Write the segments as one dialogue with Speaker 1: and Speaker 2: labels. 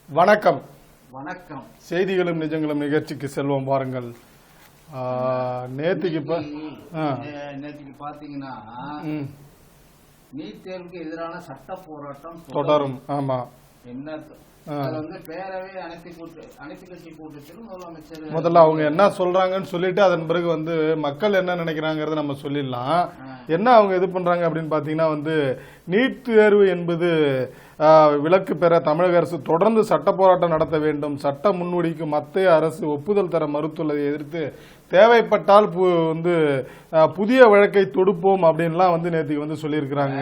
Speaker 1: வணக்கம்.
Speaker 2: வணக்கம்.
Speaker 1: செய்திகளும் நிஜங்களும் நிகழ்ச்சிக்கு செல்வோம் வாருங்கள். நேற்றுக்கு
Speaker 2: பாத்தீங்கன்னா நீட் தேர்வுக்கு எதிரான சட்ட போராட்டம்
Speaker 1: தொடரும். ஆமா,
Speaker 2: என்ன பேரவை அனைத்து கட்சி கூட்டத்தில்
Speaker 1: முதல்ல அவங்க என்ன சொல்றாங்கன்னு சொல்லிட்டு அதன் பிறகு மக்கள் என்ன நினைக்கிறாங்கறத நம்ம சொல்லிடலாம். என்ன அவங்க இது பண்றாங்க அப்படின்னு பாத்தீங்கன்னா நீட் தேர்வு என்பது விலக்கு பெற தமிழக அரசு தொடர்ந்து சட்ட போராட்டம் நடத்த வேண்டும், சட்ட முன்வடிக்கு மத்திய அரசு ஒப்புதல் தர மறுத்துள்ளதை எதிர்த்து தேவைப்பட்டால் புதிய வழக்கை தொடுப்போம் அப்படின்லாம் நேற்றுக்கு சொல்லியிருக்கிறாங்க.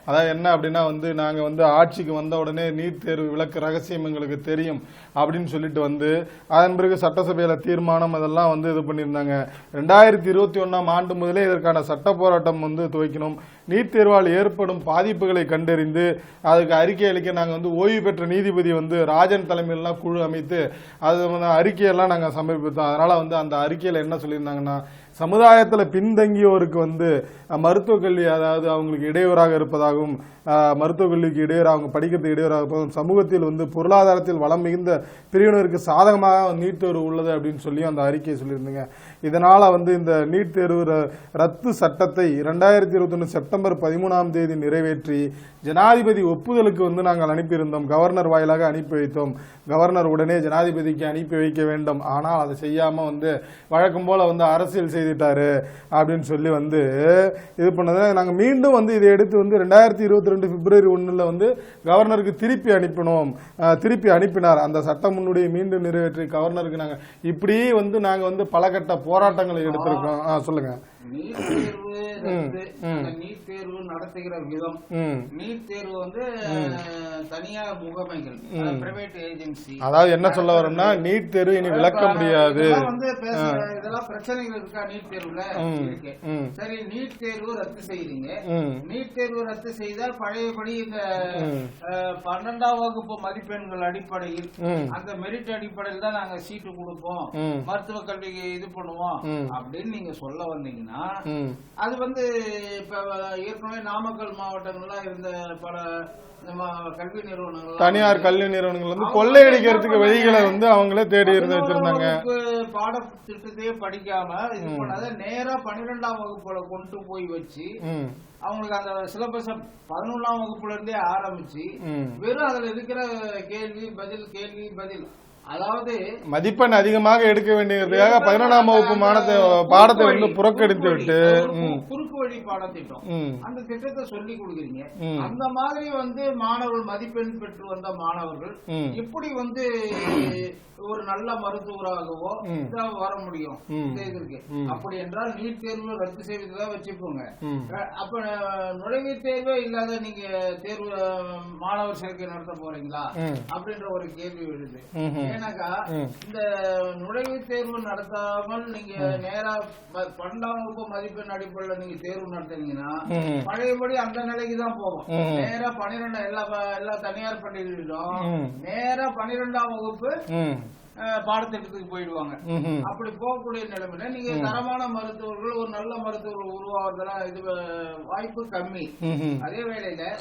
Speaker 1: அதாவது என்ன அப்படின்னா நாங்க ஆட்சிக்கு வந்த உடனே நீட் தேர்வு விலக்கு ரகசியம் எங்களுக்கு தெரியும் அப்படின்னு சொல்லிட்டு அதன் பிறகு சட்டசபையில தீர்மானம் அதெல்லாம் இது பண்ணியிருந்தாங்க. 2021ஆம் ஆண்டு முதலே இதற்கான சட்ட போராட்டம் துவைக்கணும். நீட் தேர்வால் ஏற்படும் பாதிப்புகளை கண்டறிந்து அதுக்கு அறிக்கை அளிக்க நாங்கள் ஓய்வு பெற்ற நீதிபதி ராஜன் தலைமையிலாம் குழு அமைத்து அது அறிக்கையெல்லாம் நாங்கள் சமர்ப்பித்தோம். அதனால அந்த அறிக்கையில என்ன சொல்லியிருந்தாங்கன்னா, சமுதாயத்தில் பின்தங்கியோருக்கு மருத்துவக் கல்வி அதாவது அவங்களுக்கு இடையூறாக இருப்பதாகவும், மருத்துவக் கல்விக்கு இடையூறாக அவங்க படிக்கிறதுக்கு இடையூறாக இருப்பதும், சமூகத்தில் பொருளாதாரத்தில் வளம் மிகுந்த பிரிவினருக்கு சாதகமாக நீட் தேர்வு உள்ளது அப்படின்னு சொல்லி அந்த அறிக்கையை சொல்லியிருந்தீங்க. இதனால இந்த நீட் தேர்வு ரத்து சட்டத்தை 2021 செப்டம்பர் 13ஆம் தேதி நிறைவேற்றி ஜனாதிபதி ஒப்புதலுக்கு நாங்கள் அனுப்பியிருந்தோம். கவர்னர் வாயிலாக அனுப்பி வைத்தோம். கவர்னர் உடனே ஜனாதிபதிக்கு அனுப்பி வைக்க வேண்டும். ஆனால் அதை செய்யாம வழக்கம் போல அரசியல் செய்துட்டாரு அப்படின்னு சொல்லி இது பண்ணது. நாங்க மீண்டும் இதை எடுத்து 2022 பிப்ரவரி 1 கவர்னருக்கு திருப்பி அனுப்பினார். அந்த சட்ட முன்னுடைய மீண்டும் நிறைவேற்றி கவர்னருக்கு நாங்க இப்படி நாங்க பல கட்ட போராட்டங்களை எடுத்திருக்கோம். சொல்லுங்க.
Speaker 2: நீட் தேர்வு நடத்துகிற விதம், நீட் தேர்வு தனியார் முகமைகள், பிரைவேட் ஏஜென்சி,
Speaker 1: அதாவது என்ன சொல்ல வரோம்னா நீட் தேர்வு இனி விளக்க முடியாது.
Speaker 2: இதெல்லாம் பிரச்சனைகள் இருக்கா நீட் தேர்வுல? இருக்கு. சரி, நீட் தேர்வு ரத்து செய்யறீங்க. நீட் தேர்வு ரத்து செய்தால் பழையபடி இந்த 12ஆம் வகுப்பு மதிப்பெண்கள் அடிப்படையில் அந்த மெரிட் அடிப்படையில் தான் நாங்க சீட்டு கொடுப்போம், மருத்துவ கல்விக்கு இது பண்ணுவோம் அப்படின்னு நீங்க சொல்ல வந்தீங்கன்னா அது இப்ப ஏற்கனவே நாமக்கல் மாவட்டங்கள்லாம் இருந்த பல கல்வி நிறுவனங்கள்,
Speaker 1: தனியார் கல்வி நிறுவனங்கள் கொள்ளையடிக்கிறதுக்கு வழிகளை அவங்களே தேடி இருந்து வச்சிருந்தாங்க.
Speaker 2: பாடத்திட்டத்தையே படிக்காம இது பண்ணாத நேரா 12ஆம் வகுப்புல கொண்டு போய் வச்சு அவங்களுக்கு அந்த சிலபஸ் 11ஆம் வகுப்புல இருந்தே ஆரம்பிச்சு வெறும் அதுல இருக்கிற கேள்வி பதில், அதாவது
Speaker 1: மதிப்பெண் அதிகமாக எடுக்க வேண்டியதுக்காக 11ஆம் வகுப்பு பாடத்தை புறக்கணித்து விட்டு
Speaker 2: குறுக்கு வழி பாடத்திட்டம் அந்த திட்டத்தை சொல்லி கொடுக்குறீங்க. அந்த மாதிரி மாணவர்கள் மதிப்பெண் பெற்று வந்த மாணவர்கள் எப்படி ஒரு நல்ல மருத்துவராகவோ வர முடியும்? அப்படி என்றால் நீட் தேர்வு ரத்து செய்வதுதான் வச்சுக்கோங்க. அப்ப நுழைவுத் தேர்வே இல்லாத நீங்க தேர்வு மாணவர் சேர்க்கை நடத்த போறீங்களா அப்படின்ற ஒரு கேள்வி எழுது. ஏன்னாக்கா இந்த நுழைவுத் தேர்வு நடத்தாமல் நீங்க நேரா 12ஆம் வகுப்பு மதிப்பெண் அடிப்படையில் நீங்க தேர்வு நடத்துனீங்கன்னா பழையபடி அந்த நிலைக்கு தான் போகும். நேரா 12 எல்லா தனியார் பள்ளிகளிலும் நேரா 12ஆம் வகுப்பு பாடத்திட்டத்துக்கு போயிடுவாங்க. அப்படி போகக்கூடிய நிலைமையில நீங்க தரமான மருத்துவர்கள், ஒரு நல்ல மருத்துவர்கள் உருவாவதெல்லாம் இது வாய்ப்பு கம்மி. அதே வேளையில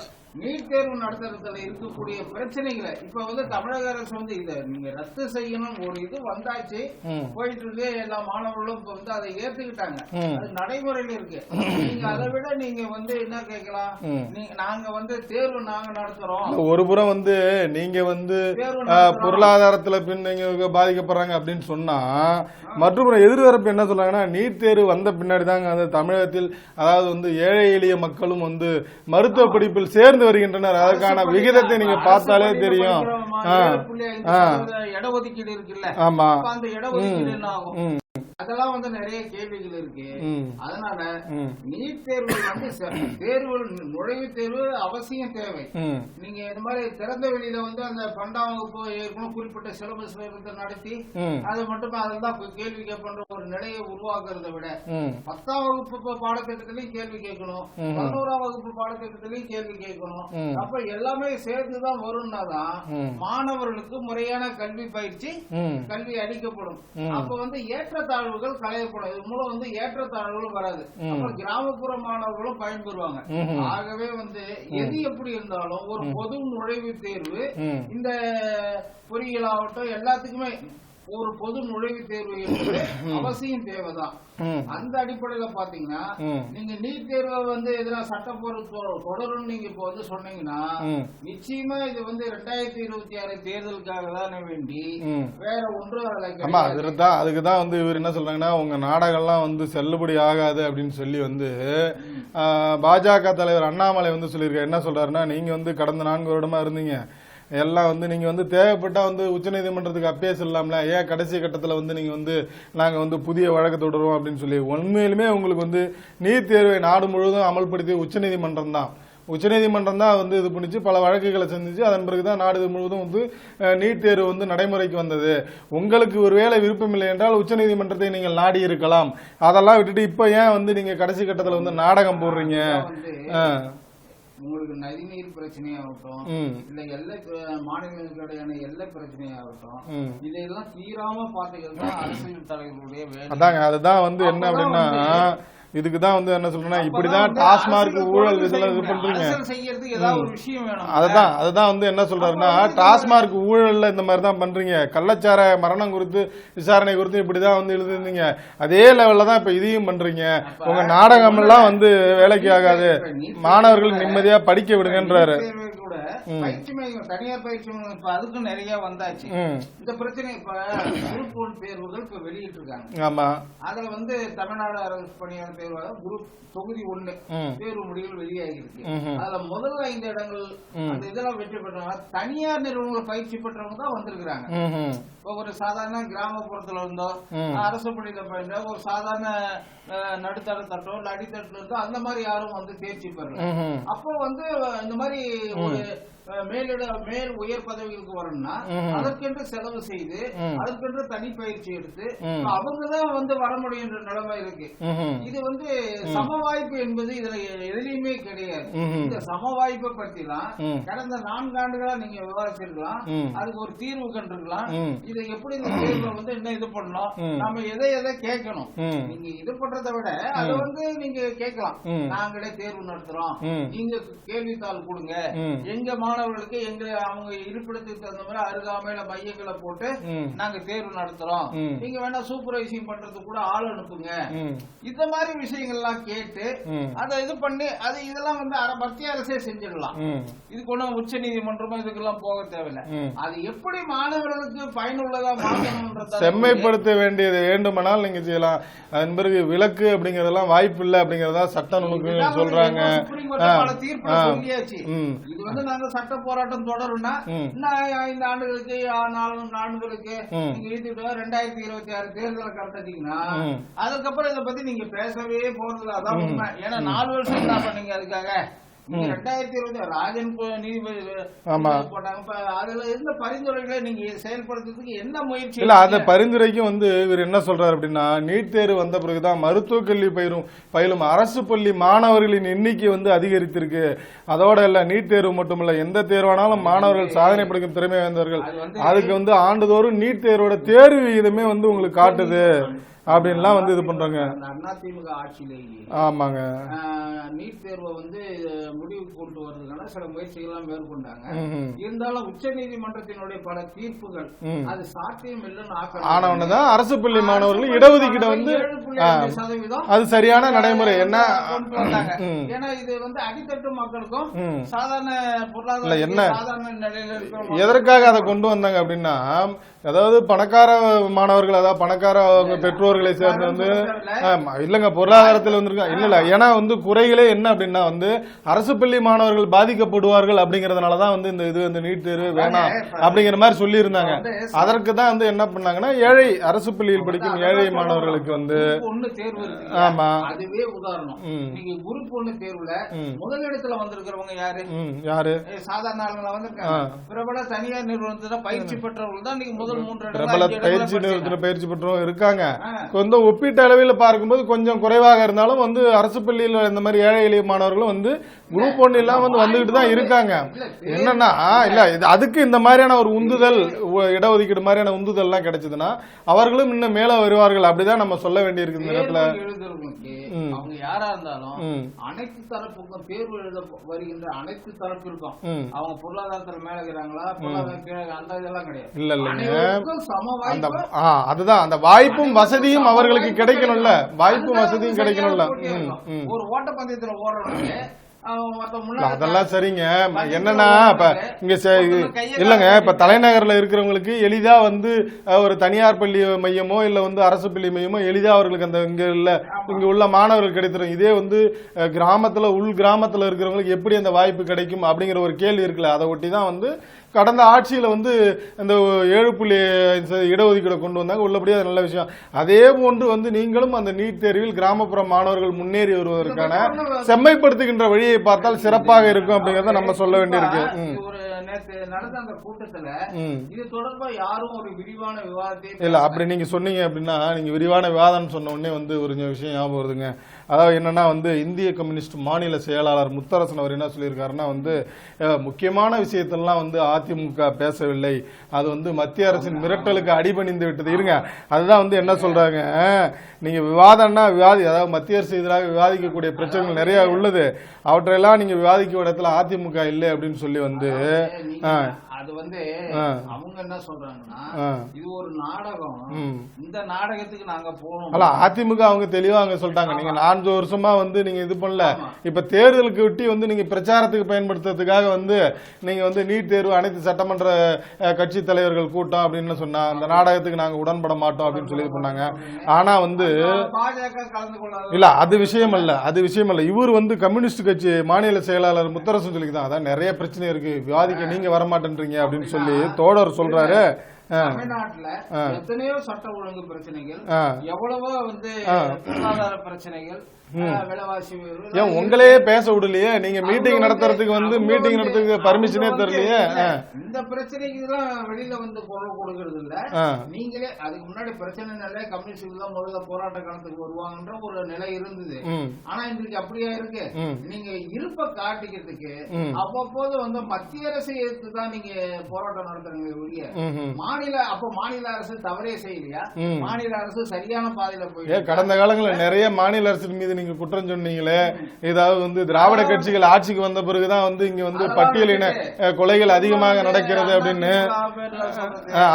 Speaker 2: நீட் தேர்வு நடத்துறதுல இருக்கக்கூடிய பிரச்சனைகளை இப்ப தமிழக அரசு இத நீங்க ரத்து செய்யணும் ஒரு இது வந்தாச்சு, போயிட்டு இருக்கு. எல்லா மாணவர்களும் இப்ப அதை ஏத்துக்கிட்டாங்க, அது நடைமுறையில இருக்கு. நீங்க அதை விட நீங்க என்ன கேட்கலாம், நாங்க தேர்வு நாங்க நடத்துறோம்.
Speaker 1: ஒரு புறம் நீங்க பொருளாதாரத்துல நீங்க பாதிக்கப்படுறாங்க அப்படின்னு சொன்னா, மற்றபுறம் எதிர்தரப்பு என்ன சொல்றாங்கன்னா, நீட் தேர்வு வந்த பின்னாடி தாங்க தமிழகத்தில் அதாவது ஏழை எளிய மக்களும் மருத்துவ படிப்பில் சேர்ந்து வருகின்றனர். அதற்கான விகிதத்தை நீங்க பார்த்தாலே தெரியும்.
Speaker 2: இடஒதுக்கீடு இருக்குல்ல, அந்த இடஒதுக்கீடு என்ன ஆகும்? அதெல்லாம் நிறைய கேள்விகள் இருக்கு. அதனால நீட் தேர்வு தேர்வு நுழைவுத் தேர்வு அவசியம் தேவை. நீங்க இந்த மாதிரி திறந்த வெளியில அந்த 12ஆம் வகுப்பு ஏற்கனவே குறிப்பிட்ட சிலபஸ்ல இருந்து நடத்தி அது மட்டும் அதெல்லாம் கேள்வி கேட்பன்ற ஒரு நிலையை உருவாக்குறத விட 10ஆம் வகுப்பு பாடத்திட்டத்திலையும் கேள்வி கேட்கணும், 11ஆம் வகுப்பு பாடத்திட்டத்திலையும் கேள்வி கேட்கணும். அப்ப எல்லாமே சேர்ந்துதான் வரும்னாதான் மாணவர்களுக்கு முறையான கல்வி பயிற்சி கல்வி அளிக்கப்படும். அப்ப வந்து ஏற்றத்தாழ்வுகள் களையப்படும். இது மூலம் வந்து ஏற்றத்தாழ்வுகள் வராது. அப்புறம் கிராமப்புற மாணவர்களும் பயன்பெறுவாங்க. ஆகவே வந்து எது எப்படி இருந்தாலும் ஒரு பொது நுழைவுத் தேர்வு இந்த பொறியியல் ஆகட்டும் எல்லாத்துக்குமே ஒரு பொது நுழைவுத் தேர்வு என்பது அவசியம் தேவைதான். அந்த அடிப்படையில பாத்தீங்கன்னா நீங்க நீட் தேர்வை வந்து எதிராக சட்டப்பூர்வ தொடரும் நீங்க இப்ப வந்து சொன்னீங்கன்னா நிச்சயமா இது வந்து 2026 தேர்தலுக்காக தானே வேண்டி வேற ஒன்றும்
Speaker 1: அதுக்குதான் வந்து இவர் என்ன சொல்றாங்கன்னா உங்க நாடகம்லாம் வந்து செல்லுபடி ஆகாது அப்படின்னு சொல்லி வந்து பாஜக தலைவர் அண்ணாமலை வந்து சொல்லியிருக்காரு. என்ன சொல்றாருன்னா நீங்க வந்து கடந்த 4 வருடமா இருந்தீங்க எல்லாம் வந்து நீங்க வந்து தேவைப்பட்டா வந்து உச்சநீதிமன்றத்துக்கு அப்பீல் சொல்லலாம்ல, ஏன் கடைசி கட்டத்துல வந்து நீங்க வந்து நாங்க வந்து புதிய வழக்கு தொடருவோம் அப்படின்னு சொல்லி. உண்மையிலுமே உங்களுக்கு வந்து நீட் தேர்வை நாடு முழுவதும் அமல்படுத்திய உச்சநீதிமன்றம் தான். உச்சநீதிமன்றம் தான் வந்து இது பண்ணிச்சு, பல வழக்குகளை செஞ்சிச்சு. அதன் பிறகுதான் நாடு முழுவதும் வந்து நீட் தேர்வு வந்து நடைமுறைக்கு வந்தது. உங்களுக்கு ஒருவேளை விருப்பம் இல்லை என்றால் உச்சநீதிமன்றத்தை நீங்கள் நாடி இருக்கலாம். அதெல்லாம் விட்டுட்டு இப்ப ஏன் வந்து நீங்க கடைசி கட்டத்துல வந்து நாடகம் போடுறீங்க?
Speaker 2: உங்களுக்கு நதிநீர் பிரச்சனையாகட்டும் இல்ல எல்லை மாநிலங்களுக்கிடையான எல்லை பிரச்சனையாகட்டும் இதையெல்லாம் தீராம பாத்துக்கிறது தான் அரசியல் தலைவர்களுடைய வேலை.
Speaker 1: அதாங்க அதுதான் வந்து என்ன அப்படின்னா இதுக்குதான் வந்து என்ன சொல்றேன்னா இப்படிதான் டாஸ்மார்க் ஊழல் இதெல்லாம் இது பண்றீங்க. அதுதான் வந்து என்ன சொல்றாருன்னா டாஸ்மார்க் ஊழல்ல இந்த மாதிரி தான் பண்றீங்க. கள்ளச்சார மரணம் குறித்து விசாரணை குறித்து இப்படிதான் வந்து எழுதிருந்தீங்க. அதே லெவல்ல தான் இப்ப இதையும் பண்றீங்க. உங்க நாடகம் எல்லாம் வந்து வேலைக்கு ஆகாது, மாணவர்கள் நிம்மதியா படிக்க விடுங்கன்றாரு.
Speaker 2: பயிற்சி மையம் தனியார் பயிற்சி மையம் இப்ப அதுக்கு நிறைய வந்தாச்சு. இந்த பிரச்சனை இப்ப குரூப் 1 தேர்வுகள் இப்ப வெளியிட்டு இருக்காங்க.
Speaker 1: ஆமா,
Speaker 2: அதுல வந்து தமிழ்நாடு அரசு பணியாளர் தேர்வாக குரூப் தொகுதி 1 தேர்வு முடிவுகள் வெளியாகி இருக்கு. அதுல முதல் 5 இடங்கள் அந்த இதெல்லாம் வெற்றி பெற்றவங்க தனியார் நிறுவனங்கள் பயிற்சி பெற்றவங்க தான் வந்திருக்கிறாங்க. இப்போ ஒரு சாதாரண கிராமப்புறத்துல இருந்தோ அரசு பணியில பயின்ற ஒரு சாதாரண நடுத்தர தட்டோ இல்ல அடித்தட்டுல இருந்தோ அந்த மாதிரி யாரும் வந்து தேர்ச்சி பெறல. அப்போ வந்து இந்த மாதிரி ஒரு மேல் உயர் பதவிகளுக்கு வரணும்னா அதற்கென்று செலவு செய்து அதற்கென்று தனி பயிற்சி எடுத்து அவங்கதான் வந்து வர முடியும் நிலைமை இருக்கு. இது வந்து சம வாய்ப்பு என்பது இதுல எதுலையுமே கிடையாது. இந்த சம வாய்ப்பை பத்திலாம் கடந்த 4 ஆண்டுகளா நீங்க விவாதிச்சிருக்கலாம், அதுக்கு ஒரு தீர்வு கண்டிருக்கலாம். இதை எப்படி இந்த தேர்வை வந்து என்ன இது பண்ணணும், நம்ம எதை கேட்கணும், நீங்க இது பண்றதை விட அதை வந்து நீங்க கேட்கலாம். நாங்களே தேர்வு நடத்துறோம், நீங்க கேள்வித்தாள் கொடுங்க, எங்க மாணவர்களுக்கு எங்க அவங்க இருப்பிடத்துக்கு தகுந்த மாதிரி அருகாமையில மையங்களை போட்டு நாங்க தேர்வு நடத்துறோம், நீங்க வேணா சூப்பர்வைசிங் பண்றதுக்கு கூட ஆள் அனுப்புங்க. இந்த மாதிரி விஷயங்கள்லாம் கேட்டு அதை இது பண்ணி அது இதெல்லாம் வந்து மத்திய அரசே செஞ்சிடலாம். இதுக்கு ஒன்றும் உச்ச நீதிமன்றமும் இதுக்கெல்லாம் போக தேவையில்லை. அது எப்படி மாணவர்களுக்கு பயனுள்ளதா மாற்றணும்ன்றத
Speaker 1: செம்மைப்படுத்த வேண்டியது வேண்டுமானால் நீங்க செய்யலாம். அதன் பிறகு விலக்கு அப்படிங்கறதெல்லாம் வாய்ப்பு இல்லை அப்படிங்கறதா சட்ட நுணுக்கு சொல்றாங்க.
Speaker 2: தீர்ப்பு சொல்லியாச்சு. இது வந்து நாங்க சட்ட போராட்டம் தொடரும்னா 5 ஆண்டுகளுக்கு 4 ஆண்டுகளுக்கு நீங்க இழுத்துட்டு 2026 தேர்தலை கடத்திட்டீங்கன்னா அதுக்கப்புறம் இதை பத்தி நீங்க பேசவே போறது அதான் உண்மை. ஏன்னா 4 வருஷம் என்ன பண்ணீங்க அதுக்காக? 2020 ராஜன் நீதிபதி போட்டாங்க. அதுல இருந்த பரிந்துரைகளை நீங்க செயல்படுத்துறதுக்கு என்ன முயற்சி
Speaker 1: இல்ல? அந்த பரிந்துரைக்கும் வந்து இவர் என்ன சொல்றாரு அப்படின்னா நீட் தேர்வு வந்த பிறகுதான் மருத்துவ கல்வி பயிலும் அரசு பள்ளி மாணவர்களின் எண்ணிக்கை வந்து அதிகரித்திருக்கு. அதோட இல்ல நீட் தேர்வு மட்டும் இல்ல, எந்த தேர்வானாலும் மாணவர்கள் சாதனை படைக்கும் திறமை வாய்ந்தவர்கள். அதுக்கு வந்து ஆண்டுதோறும் நீட் தேர்வோட தேர்வு விகிதமே வந்து உங்களுக்கு காட்டுது அப்படின்லாம் வந்து இது பண்றாங்க.
Speaker 2: அதிமுக ஆட்சியிலேயே
Speaker 1: ஆமாங்க
Speaker 2: நீட் தேர்வை வந்து முடிவுக்கு கொண்டு வர்றதுக்கான சில முயற்சிகள் மேற்கொண்டாங்க. இருந்தாலும் உச்ச நீதிமன்றத்தினுடைய பல தீர்ப்புகள் அது சாத்தியம் இல்லைன்னு
Speaker 1: ஆனவனதான் அரசு பள்ளி மாணவர்கள் இடஒதுக்கீடு வந்து
Speaker 2: 7.5%
Speaker 1: அது சரியான நடைமுறை என்ன
Speaker 2: கொண்டு வந்தாங்க. ஏன்னா இது வந்து அடித்தட்டு மக்களுக்கும் சாதாரண பொருளாதார
Speaker 1: என்ன
Speaker 2: சாதாரண நிலையில இருக்கிற
Speaker 1: எதற்காக அதை கொண்டு வந்தாங்க அப்படின்னா அதாவது பணக்கார மாணவர்கள் அதாவது பணக்கார பெற்றோர்களை சேர்ந்து வந்து இல்லங்க பொருளாதாரத்தில் வந்திருக்காங்க இல்ல ஏன்னா வந்து குறைகளே என்ன அப்படின்னா வந்து அரசு பள்ளி மாணவர்கள் பாதிக்கப்படுவார்கள் அப்படிங்கறதுனாலதான் வந்து இந்த இது வந்து நீட் தேர்வு வேணாம் அப்படிங்கிற மாதிரி சொல்லி இருந்தாங்க. அதற்கு தான் வந்து என்ன பண்ணாங்கன்னா ஏழை அரசு பள்ளியில் படிக்கும் ஏழை மாணவர்களுக்கு வந்து
Speaker 2: தேர்வு
Speaker 1: ஆமா
Speaker 2: அதுவே உதாரணம். நீங்க குரூப் 1 தேர்வுல முதலிடத்துல வந்திருக்கிறவங்க யாரு
Speaker 1: யாரு?
Speaker 2: சாதாரண ஆளுங்களா வந்திருக்காங்க. பிரபல தனியார் நிறுவனத்துல பயிற்சி பெற்றவர்கள் தான் நீங்க முதல்
Speaker 1: பிரபல பயிற்சி நிறுவனத்தில் பயிற்சி பெற்றவங்க இருக்காங்க. கொஞ்சம் ஒப்பீட்டு அளவில் பார்க்கும்போது கொஞ்சம் குறைவாக இருந்தாலும் வந்து அரசு பள்ளியில் இந்த மாதிரி ஏழை எளிய மாணவர்களும் வந்து குரூப் 1 எல்லாம் வந்து வந்துகிட்டு தான் இருக்காங்க. என்னன்னா இல்ல இது அதுக்கு இந்த மாதிரியான ஒரு உந்துதல், இடஒதுக்கீடு மாதிரியான உந்துதல் எல்லாம் கிடைச்சதுன்னா அவர்களும் இன்னும் மேல வருவார்கள். அப்படிதான் நம்ம சொல்ல வேண்டி இருக்கு. இந்த நேரத்துல
Speaker 2: அவங்க யாரா இருந்தாலும் அனைத்து தரப்புக்கும் தேர்வு எழுத வருகின்ற அனைத்து தரப்பிற்கும் அவங்க பொருளாதாரத்துல மேல இருக்கிறாங்களா பொருளாதார கீழே அந்த இதெல்லாம் கிடையாது.
Speaker 1: இல்ல இல்ல அதுதான் அந்த வாய்ப்பும் வசதியும் அவர்களுக்கு கிடைக்கணும்ல, வாய்ப்பும் வசதியும் கிடைக்கணும்ல.
Speaker 2: ஒரு ஓட்டப்பந்தயத்துல ஓடுறவங்க
Speaker 1: அதெல்லாம் சரிங்க. என்னன்னா இப்ப இங்க இல்லங்க, இப்ப தலைநகர்ல இருக்கிறவங்களுக்கு எளிதா வந்து ஒரு தனியார் பள்ளி மையமோ இல்ல வந்து அரசு பள்ளி மையமோ எளிதா அவர்களுக்கு அந்த இங்க உள்ள மாணவர்கள் கிடைத்திரும். இதே வந்து கிராமத்துல உள் கிராமத்துல இருக்கிறவங்களுக்கு எப்படி அந்த வாய்ப்பு கிடைக்கும் அப்படிங்கிற ஒரு கேள்வி இருக்குல்ல. அதை ஒட்டி தான் வந்து கடந்த ஆட்சியில வந்து இந்த 7.5 இடஒதுக்கீடு கொண்டு வந்தாங்க. உள்ளபடியே நல்ல விஷயம். அதே போன்று வந்து நீங்களும் அந்த நீட் தேர்வில் கிராமப்புற மாணவர்கள் முன்னேறி வருவதற்கான செம்மைப்படுத்துகின்ற வழியை பார்த்தால் சிறப்பாக இருக்கும் அப்படிங்கறத நம்ம சொல்ல வேண்டியிருக்கு.
Speaker 2: நடந்த அந்த கூட்டத்துல இது தொடர்பா யாரும் ஒரு விரிவான விவாதத்தை
Speaker 1: இல்ல. அப்படி நீங்க சொன்னீங்க அப்படின்னா நீங்க விரிவான விவாதம் சொன்ன உடனே வந்து ஒரு விஷயம் ஞாபகம் வருதுங்க. அதாவது என்னன்னா வந்து இந்திய கம்யூனிஸ்ட் மாநில செயலாளர் முத்தரசன் அவர் என்ன சொல்லியிருக்காருன்னா வந்து முக்கியமான விஷயத்தெல்லாம் வந்து அதிமுக பேசவில்லை, அது வந்து மத்திய அரசின் மிரட்டலுக்கு அடிபணிந்து விட்டது. இருங்க, அதுதான் வந்து என்ன சொல்றாங்க, நீங்க விவாதம்னா அதாவது மத்திய அரசு எதிராக விவாதிக்கக்கூடிய பிரச்சனைகள் நிறைய உள்ளது, அவற்றையெல்லாம் நீங்க விவாதிக்க இடத்துல அதிமுக இல்லை அப்படின்னு சொல்லி வந்து
Speaker 2: அது வந்து அவங்க என்ன சொல்றாங்கன்னா இது ஒரு நாடகம், இந்த நாடகத்துக்கு நாங்க போறோம்.
Speaker 1: அல்ல அதிமுக அவங்க தெளிவா அவங்க சொல்லிட்டாங்க, நீங்க 4 வருஷமா வந்து நீங்க இது பண்ணல, இப்ப தேர்தலுக்கு விட்டி வந்து நீங்க பிரச்சாரத்துக்கு பயன்படுத்துறதுக்காக வந்து நீங்க வந்து நீட் தேர்வு அனைத்து சட்டமன்ற கட்சி தலைவர்கள் கூட்டம் அப்படின்னு சொன்னா அந்த நாடகத்துக்கு நாங்க உடன்பட மாட்டோம் அப்படின்னு சொல்லி பண்ணாங்க. ஆனா வந்து
Speaker 2: பாஜக கலந்து கொள்ளாத
Speaker 1: இல்ல, அது விஷயம் அல்ல, அது விஷயம் அல்ல. இவர் வந்து கம்யூனிஸ்ட் கட்சி மாநில செயலாளர் முத்தரசன் சொல்லிதான் அதான் நிறைய பிரச்சனை இருக்கு, விவாதிக்க நீங்க வரமாட்டேன்றீங்க அப்படின்னு சொல்லி தோழர் சொல்றாரு.
Speaker 2: தமிழ்நாட்டுல எத்தனையோ சட்ட ஒழுங்கு பிரச்சனைகள், எவ்வளவோ வந்து பொருளாதார பிரச்சனைகள்,
Speaker 1: உங்களையே பேச விடலையே, நீங்க மீட்டிங் நடத்துறதுக்கு வந்து மீட்டிங் நடத்துறதுக்கு பர்மிஷனே தெரியலையே.
Speaker 2: இந்த பிரச்சனைக்கு எல்லாம் வெளியில வந்து குரல் கொடுக்கறது இல்ல. நீங்களே அதுக்கு முன்னாடி பிரச்சனை நிலை கம்யூனிஸ்ட் தான் முதல்ல போராட்ட காலத்துக்கு வருவாங்கன்ற ஒரு நிலை இருந்தது. ஆனா இன்றைக்கு அப்படியா இருக்கு, நீங்க இருப்ப காட்டிக்கிறதுக்கு அவ்வப்போது வந்து மத்திய அரசை எதிர்த்து தான் நீங்க போராட்டம் நடத்துறீங்க ஒழிய மாநில அரசு தவறே செய்யலையா, மாநில அரசு சரியான பாதையில போய்
Speaker 1: கடந்த காலங்களில் நிறைய மாநில அரசு மீது நீங்க குற்றம் சொன்னீங்களே, ஏதாவது வந்து திராவிட கட்சிகள் ஆட்சிக்கு வந்த பிறகுதான் வந்து இங்க வந்து பட்டியலின கொலைகள் அதிகமாக நடக்கிறது அப்படின்னு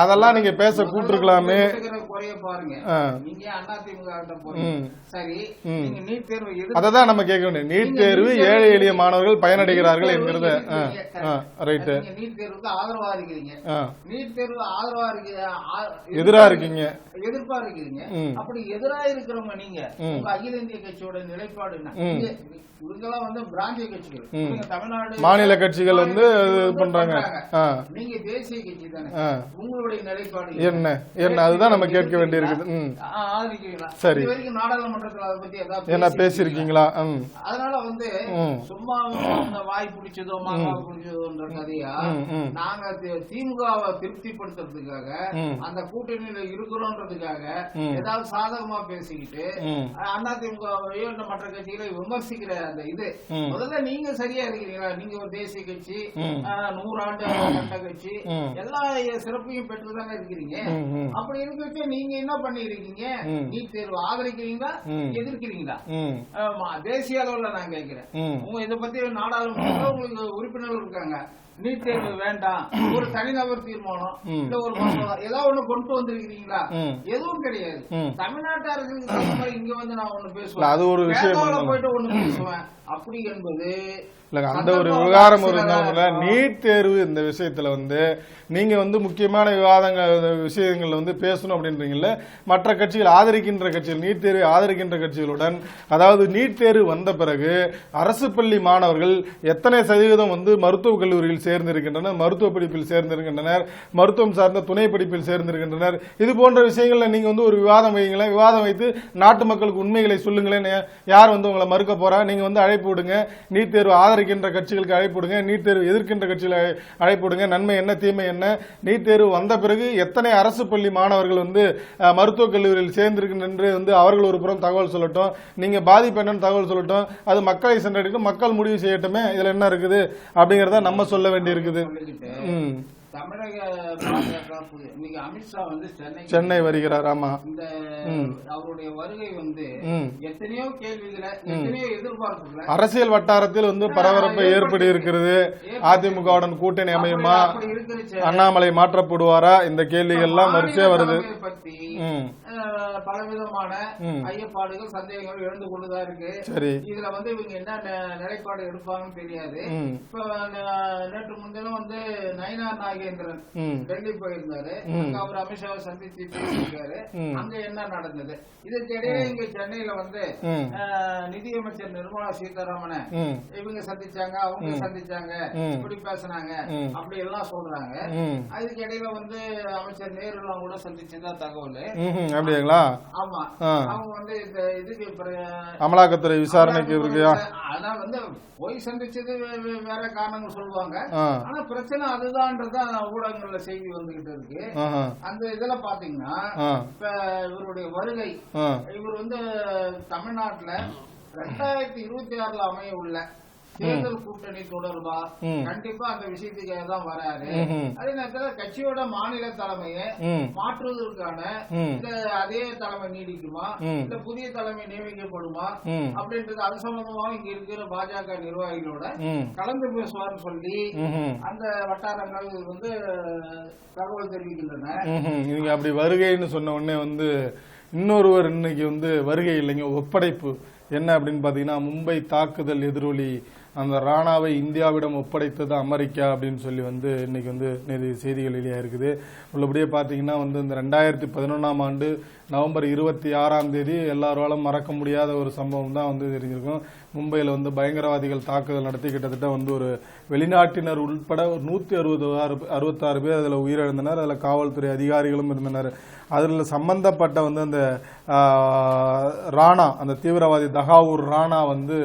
Speaker 1: அதெல்லாம் நீங்க பேச கூட்டிருக்கலாமே. அததான் நம்ம கேட்க வேண்டிய, நீட் தேர்வு ஏழை எளிய மாணவர்கள் பயனடைகிறார்கள் என்கிறது ரைட்டு.
Speaker 2: நீட் தேர்வுக்கு ஆதரவா இருக்கிறீங்க, நீட் தேர்வு ஆதரவா
Speaker 1: எதிரா இருக்கீங்க,
Speaker 2: எதிர்ப்பா இருக்கிறீங்க. அப்படி எதிரா இருக்கிறவங்க நீங்க உங்க அகில இந்திய கட்சியோட நிலைப்பாடு என்ன? இவங்கெல்லாம் வந்து பிராந்திய கட்சிகள், தமிழ்நாடு
Speaker 1: மாநில கட்சிகள் வந்து பண்றாங்க,
Speaker 2: நீங்க தேசிய கட்சி தானே, உங்களுடைய நிலைப்பாடு
Speaker 1: என்ன அதுதான் நம்ம கேட்க வேண்டியிருக்குது.
Speaker 2: ஆதரிக்கிறீங்களா?
Speaker 1: சரி,
Speaker 2: வரைக்கும் நாடாளுமன்றத்தில் அதை பத்தி ஏதாவது
Speaker 1: என்ன பேசிருக்கீங்களா?
Speaker 2: அதனால வந்து சும்மா வாய் பிடிச்சதோ மாங்காய் பிடிச்சதோன்ற கதையா நாங்க திமுகவை திருப்திப்படுத்துறதுக்காக அந்த கூட்டணியில இருக்கிறோன்றதுக்காக ஏதாவது சாதகமா பேசிக்கிட்டு அதிமுகவையோ மற்ற கட்சிகளை விமர்சிக்கிற அந்த இது முதல்ல நீங்க சரியா இருக்கிறீங்களா? நீங்க ஒரு தேசிய கட்சி, 100 ஆண்டு சட்ட கட்சி, எல்லா சிறப்பையும் பெற்றுதானே இருக்கிறீங்க. அப்படி இருக்க நீங்க என்ன பண்ணிருக்கீங்க? நீட் தேர்வு ஆதரிக்கிறீங்களா எதிர்க்கிறீங்களா? தேசிய அளவுல நான் கேட்கிறேன். உங்க இதை பத்தி நாடாளுமன்றத்தில் உங்களுக்கு உறுப்பினர்கள் இருக்காங்க, நீட் தேர்வு வேண்டாம், ஒரு தனிநபர் தீர்மானம் இல்ல ஒரு மசோதா ஏதாவது ஒண்ணு கொண்டு வந்திருக்கிறீங்களா? எதுவும் கிடையாது. தமிழ்நாட்டு அரசுக்கு இங்க வந்து நான் ஒண்ணு பேசுவேன்,
Speaker 1: அது ஒரு விஷயம்
Speaker 2: போயிட்டு ஒண்ணு பேசுவேன் அப்படி என்பது
Speaker 1: அந்த ஒரு விவகாரம் இருந்தாங்க. நீட் தேர்வு இந்த விஷயத்துல வந்து நீங்க வந்து முக்கியமான விஷயங்கள்ல வந்து பேசணும் அப்படின்றீங்கல்ல, மற்ற கட்சிகள் ஆதரிக்கின்ற கட்சிகள், நீட் தேர்வை ஆதரிக்கின்ற கட்சிகளுடன், அதாவது நீட் தேர்வு வந்த பிறகு அரசு பள்ளி மாணவர்கள் எத்தனை சதவீதம் வந்து மருத்துவக் கல்லூரியில் சேர்ந்திருக்கின்றனர், மருத்துவ படிப்பில் சேர்ந்திருக்கின்றனர், மருத்துவம் சார்ந்த துணை படிப்பில் சேர்ந்திருக்கின்றனர், இது போன்ற விஷயங்கள்ல நீங்க வந்து ஒரு விவாதம் வைங்களேன், விவாதம் வைத்து நாட்டு மக்களுக்கு உண்மைகளை சொல்லுங்களேன். யார் வந்து உங்களை மறுக்க போறா? நீங்க வந்து அழைப்பு விடுங்க, நீட் தேர்வு ஆதரிக்க ஆதரிக்கின்ற கட்சிகளுக்கு அழைப்புடுங்க, நீட் தேர்வு எதிர்க்கின்ற கட்சிகளை அழைப்புடுங்க, நன்மை என்ன தீமை என்ன, நீட் தேர்வு வந்த பிறகு எத்தனை அரசு பள்ளி மாணவர்கள் வந்து மருத்துவக் கல்லூரியில் சேர்ந்திருக்கின்ற வந்து அவர்கள் ஒரு புறம் தகவல் சொல்லட்டும், நீங்க பாதிப்பு என்னன்னு தகவல் சொல்லட்டும், அது மக்களை சென்றடைக்கும், மக்கள் முடிவு செய்யட்டுமே, இதுல என்ன இருக்குது அப்படிங்கறத நம்ம சொல்ல வேண்டி இருக்குது.
Speaker 2: தமிழக பாஜக இன்னைக்கு அமித்ஷா வந்து
Speaker 1: சென்னை வருகிறார். ஆமா,
Speaker 2: இந்த அவருடைய வருகை வந்து எத்தனையோ கேள்விகளை, எத்தனையோ எதிர்பார்ப்புகளை
Speaker 1: அரசியல் வட்டாரத்தில் வந்து பரபரப்பை ஏற்படுத்தி இருக்கிறது. அதிமுகவுடன் கூட்டணி அமையுமா, அண்ணாமலை மாற்றப்படுவாரா, இந்த கேள்விகள் எல்லாம் வரிசையா வருது.
Speaker 2: பத்தி பலவிதமான ஐயப்பாடுகள், சந்தேகங்கள் எழுந்து கொண்டுதான் இருக்கு. சரி, இதுல வந்து இவங்க என்ன நிலைப்பாடு எடுப்பாங்கன்னு தெரியாது. இப்ப நேற்று முன்தினம் வந்து நயினார் நாகேந்திரன் டெல்லி போயிருந்தாரு. அங்க அவர் அமித்ஷாவை சந்திச்சு பேசியிருக்காரு. அங்க என்ன நடந்தது, இதற்கு இடையே இங்க சென்னையில வந்து நிதியமைச்சர் நிர்மலா சீதாராமனை இவங்க சந்திச்சாங்க, அவங்க சந்திச்சாங்க, இப்படி பேசினாங்க, அப்படி எல்லாம் சொல்றாங்க. அதுக்கு இடையில வந்து அமைச்சர் நேருலாம் கூட சந்திச்சுதான் தகவல்.
Speaker 1: அப்படிங்களா?
Speaker 2: ஆமா, அவங்க வந்து இந்த இதுக்கு
Speaker 1: அமலாக்கத்துறை விசாரணைக்கு இருக்கியா,
Speaker 2: அதான் வந்து போய் சந்திச்சது வேற காரணங்கள் சொல்லுவாங்க. ஆனா பிரச்சனை அதுதான்ன்றதான் ஊடகங்கள்ல செய்தி வந்துகிட்டு இருக்கு. அந்த இதுல பாத்தீங்கன்னா இப்ப இவருடைய வருகை, இவர் வந்து தமிழ்நாட்டுல 2026 அமைய உள்ள தேர்தல் கூட்டணி தொடர்பா கண்டிப்பா அந்த விஷயத்துக்காக தான் வராரு. அதே நேரத்தில் கட்சியோட மாநில தலைமையை மாற்றுவதற்கான இந்த அதே தலைமை நீடிக்குமா, இந்த புதிய தலைமை நியமிக்கப்படுமா அப்படின்றது அது சம்பந்தமா இங்க இருக்கிற பாஜக நிர்வாகிகளோட கலந்து பேசுவார்னு சொல்லி அந்த வட்டாரங்கள் வந்து தகவல் தெரிவிக்கின்றன.
Speaker 1: நீங்க அப்படி வருகைன்னு சொன்ன உடனே வந்து இன்னொருவர் இன்னைக்கு வந்து வருகை இல்லைங்க, ஒப்படைப்பு என்ன அப்படின்னு பாத்தீங்கன்னா, மும்பை தாக்குதல் எதிரொலி அந்த ராணாவை இந்தியாவிடம் ஒப்படைத்தது அமெரிக்கா அப்படின்னு சொல்லி வந்து இன்னைக்கு வந்து செய்திகள் வெளியாக இருக்குது. உள்ளபடியே பார்த்தீங்கன்னா வந்து இந்த 2011 நவம்பர் 26 எல்லாராலும் மறக்க முடியாத ஒரு சம்பவம் தான் வந்து தெரிஞ்சிருக்கும். மும்பையில் வந்து பயங்கரவாதிகள் தாக்குதல் நடத்தி கிட்டத்தட்ட வந்து ஒரு வெளிநாட்டினர் உட்பட ஒரு 166 பேர் அதில் உயிரிழந்தனர். அதில் காவல்துறை அதிகாரிகளும் இருந்தனர். அதில் சம்பந்தப்பட்ட வந்து அந்த ராணா, அந்த தீவிரவாதி தகாவூர் ராணா வந்து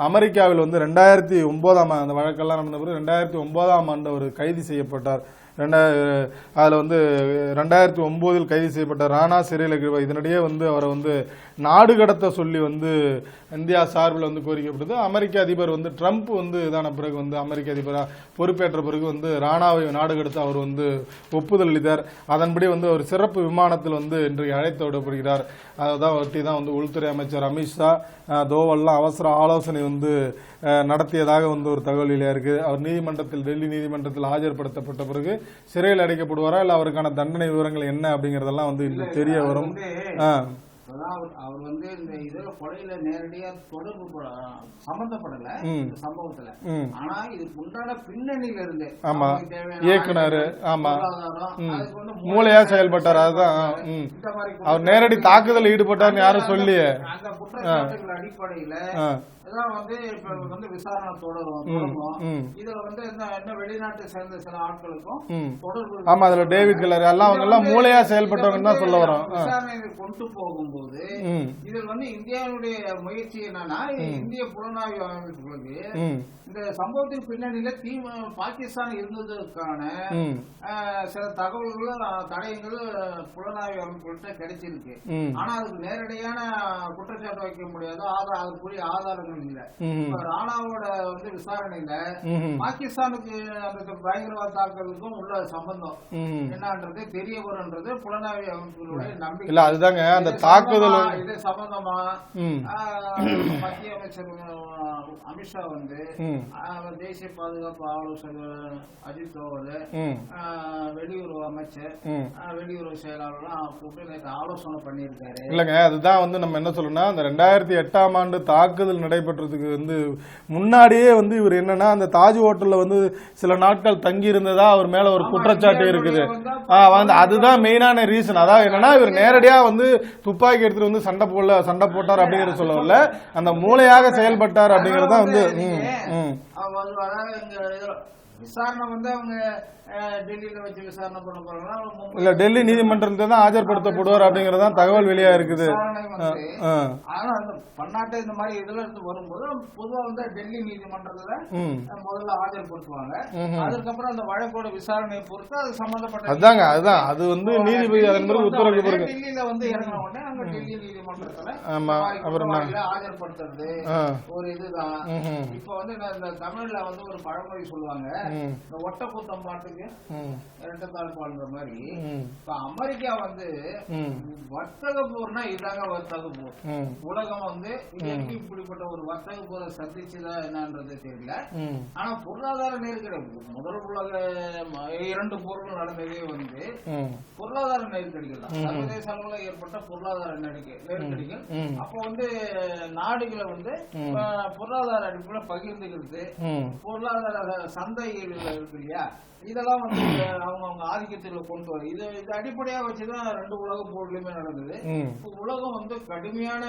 Speaker 1: அமெரிக்காவில் வந்து 2009 அந்த வழக்கெல்லாம் நடந்த பிறகு 2009 அவர் கைது செய்யப்பட்டார். அதில் வந்து 2009 கைது செய்யப்பட்ட ராணா சிறையில் இதனிடையே வந்து அவரை வந்து நாடு கடத்த சொல்லி வந்து இந்தியா சார்பில் வந்து கோரிக்கப்பட்டது. அமெரிக்க அதிபர் வந்து ட்ரம்ப் வந்து இதான பிறகு வந்து அமெரிக்க அதிபராக பொறுப்பேற்ற பிறகு வந்து ராணாவை நாடு கடத்த அவர் வந்து ஒப்புதல் அளித்தார். அதன்படி வந்து ஒரு சிறப்பு விமானத்தில் வந்து இன்றைக்கு அழைத்து விடப்படுகிறார். அதான் ஒட்டி தான் வந்து உள்துறை அமைச்சர் அமித்ஷா தோவல்லாம் அவசர ஆலோசனை வந்து நடத்தியதாக வந்து ஒரு தகவல் வெளியாக இருக்கு. அவர் நீதிமன்றத்தில், டெல்லி நீதிமன்றத்தில் ஆஜர்படுத்தப்பட்ட பிறகு சிறையில் அடைக்கப்படுவாரா இல்ல அவருக்கான தண்டனை விவரங்கள் என்ன அப்படிங்கறதெல்லாம் வந்து இன்னும் தெரிய வரும்.
Speaker 2: அவர் வந்து இந்த இதுல கொலையில நேரடியா தொடர்பு சம்பந்தப்படல இந்த சம்பவத்துல. ஆனா இதுக்கு உண்டான பின்னணியில இருந்து
Speaker 1: இயக்குனர் மூளையா செயல்பட்டார். அதுதான் அவர் நேரடி தாக்குதல் ஈடுபட்டார் யாரும் சொல்லி
Speaker 2: அந்த குற்றச்சாட்டுகள் அடிப்படையில வந்து இப்ப வந்து விசாரணை தொடரும். இதுல வந்து என்ன வெளிநாட்டை சேர்ந்த சில ஆட்களுக்கும் தொடர்பு.
Speaker 1: ஆமா, அதுல டேவிட் கில்லர் எல்லாம் அவங்க எல்லாம் மூளையா செயல்பட்டவங்க தான் சொல்ல வரோம்.
Speaker 2: விசாரணையை கொண்டு போகும்போது இதில் வந்து இந்தியாவுடைய முயற்சி என்னன்னா, இந்திய புலனாய்வு அமைப்புகளுக்கு இந்த சம்பவத்தின் பின்னணியில பாகிஸ்தான் இருந்ததற்கான சில தகவல்கள், தடயங்கள் புலனாய்வு அமைப்புகள்கிட்ட கிடைச்சிருக்கு. ஆனா அதுக்கு நேரடியான குற்றச்சாட்டு வைக்க முடியாது, அதுக்குரிய ஆதாரங்கள் இல்ல. ராணாவோட வந்து விசாரணையில பாகிஸ்தானுக்கு அந்த பயங்கரவாத தாக்குதலுக்கும் உள்ள சம்பந்தம் என்னன்றது தெரிய வரும்ன்றது புலனாய்வு அமைப்புகளுடைய நம்பிக்கை
Speaker 1: இல்ல. அதுதாங்க அந்த தாக்குதல்
Speaker 2: இது சம்பந்தமா மத்திய அமைச்சர் அமித்ஷா வந்து தேசிய பாதுகாப்பு ஆலோசகர் அஜித் தோவல், வெளியுறவு அமைச்சர், வெளியுறவு செயலாளர்லாம் கூப்பிட்டு நேற்று ஆலோசனை பண்ணியிருக்காரு.
Speaker 1: இல்லங்க, அதுதான் வந்து நம்ம என்ன சொல்லணும்னா, அந்த 2008 தாக்குதல் நடைபெற்றதுக்கு வந்து முன்னாடியே வந்து இவர் என்னன்னா அந்த தாஜ் ஹோட்டல்ல வந்து சில நாட்கள் தங்கி இருந்ததா அவர் மேல ஒரு குற்றச்சாட்டு இருக்குது. அதுதான் மெயினான ரீசன். அதாவது என்னன்னா இவர் நேரடியா வந்து துப்பாக்கி எடுத்துட்டு வந்து சண்டை போட்டார் அப்படிங்கறது சொல்லல, அந்த மூளையாக செயல்பட்டார் அப்படிங்கறத வந்து
Speaker 2: விசாரணை வந்து அவங்க டெல்லியில வச்சு விசாரணை பண்ண போறாங்களா
Speaker 1: இல்ல டெல்லி நீதிமன்றத்துல தான் ஆஜர்படுத்தப்படுவார் அப்படிங்கறதான் தகவல் வெளியா இருக்குது.
Speaker 2: விசாரணை வந்து ஆனா அந்த பன்னாட்டு இந்த மாதிரி இதுல இருந்து வரும்போது பொதுவா வந்து டெல்லி நீதிமன்றத்துல முதல்ல ஆஜர்படுத்துவாங்க. அதுக்கப்புறம் அந்த வழக்கோட விசாரணையை பொறுத்து அது சம்பந்தப்பட்ட
Speaker 1: அதுதான் அது வந்து நீதிபதி அதன் பிறகு உத்தரவு பிறகு
Speaker 2: டெல்லியில வந்து இறங்கின உடனே அங்க டெல்லி நீதிமன்றத்துல ஆஜர்படுத்துறது ஒரு இதுதான். இப்ப வந்து இந்த தமிழ்ல வந்து ஒரு பழமொழி சொல்லுவாங்க, இந்த ஒட்ட குத்தம் பாட்டுக்கு இரட்டத்தாழ் பாடுற மாதிரி. இப்ப அமெரிக்கா வந்து வர்த்தக போர்னா இதாங்க வர்த்தக போர். உலகம் வந்து இப்படிப்பட்ட ஒரு வர்த்தக போரை சந்திச்சுதான் என்னன்றது தெரியல. ஆனா பொருளாதார நெருக்கடி முதல் உலக 2 போர்கள் நடந்ததே வந்து பொருளாதார நெருக்கடிகள் தான். சர்வதேச அளவுல ஏற்பட்ட பொருளாதார நெருக்கடிகள். அப்ப வந்து நாடுகளை வந்து பொருளாதார அடிப்படையில் பகிர்ந்துக்கிறது, பொருளாதார சந்தைகள் இருக்கு இல்லையா, இதெல்லாம் வந்து அவங்க ஆதிக்கத்தில் கொண்டு வர இது அடிப்படையா வச்சுதான் 2 உலக போர்லயுமே நடந்தது. இப்ப உலகம் வந்து கடுமையான